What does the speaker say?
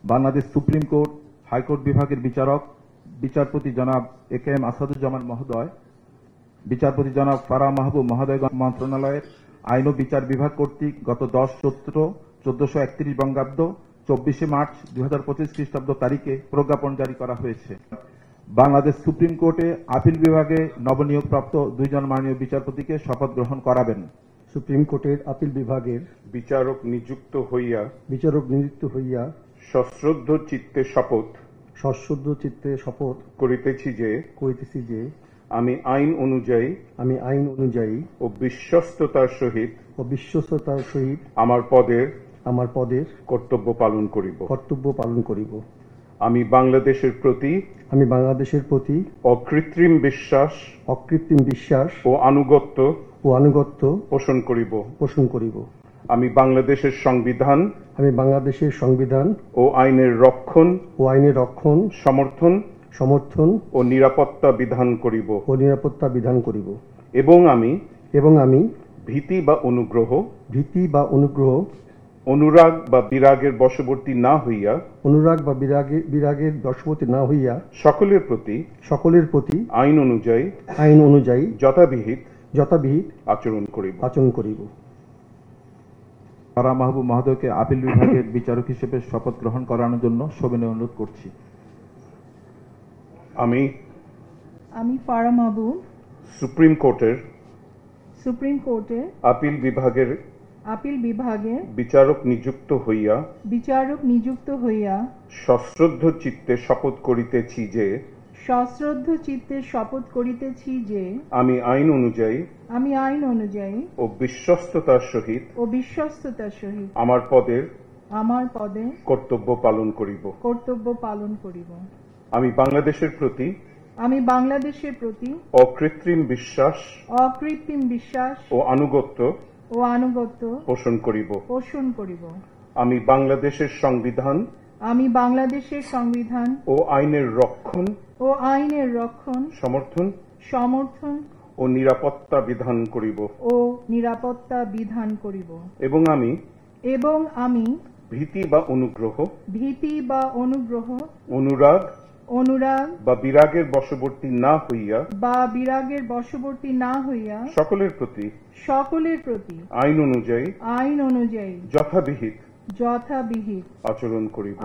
Bangladesh supreme court high court বিভাগের বিচারপতি জনাব এ.কে.এম. আসাদুজ্জামান মহোদয়, বিচারপতি জনাব ফারাহ মাহবুব মহোদয়গণ মন্ত্রণালয়ের আইন ও বিচার বিভাগ কর্তৃক গত 10-14-1431 বঙ্গাব্দ 24 মার্চ 2025 খ্রিস্টাব্দ তারিখে প্রজ্ঞাপন জারি করা হয়েছে। বাংলাদেশ সুপ্রিম কোর্টে আপিল বিভাগে নবনিয়োগপ্রাপ্ত 2 জন মাননীয় বিচারপতিকে শপথ গ্রহণ করাবেন। সুপ্রিম কোর্টের আপিল বিভাগের বিচারক নিযুক্ত হইয়া সশ্রদ্ধ চিত্তে শপথ করিতেছি যে আমি আইন অনুযায়ী ও বিশ্বস্ততার সহিত আমার পদের কর্তব্য পালন করিব। আমি বাংলাদেশের প্রতি অকৃত্রিম বিশ্বাস ও আনুগত্য পোষণ করিব। আমি বাংলাদেশের সংবিধান ও আইনের রক্ষণ সমর্থন ও নিরাপত্তা বিধান করিব। এবং আমি ভীতি বা অনুগ্রহ অনুরাগ বা বিরাগের বশবর্তী না হইয়া সকলের প্রতি আইন অনুযায়ী যথাবিহিত আচরণ করিব। ফারাহ মাহবুব মহোদয়কে আপিল বিভাগের বিচারক হিসেবে শপথ গ্রহণ করানোর জন্য সবিনয় অনুরোধ করছি। আমি ফারাহ মাহবুব সুপ্রিম কোর্টের আপিল বিভাগের বিচারক নিযুক্ত হইয়া সশ্রদ্ধ চিত্তে শপথ করিতেছি যে আমি আইন অনুযায়ী ও বিশ্বস্ততার সহিত আমার পদের কর্তব্য পালন করিব। আমি বাংলাদেশের প্রতি অকৃত্রিম বিশ্বাস ও আনুগত্য পোষণ করিব। আমি বাংলাদেশের সংবিধান ও আইনের রক্ষণ সমর্থন ও নিরাপত্তা বিধান করিব। এবং আমি ভীতি বা অনুগ্রহ অনুরাগ বা বিরাগের বশবর্তী না হইয়া সকলের প্রতি আইন অনুযায়ী যথাবিহিত আচরণ করিব।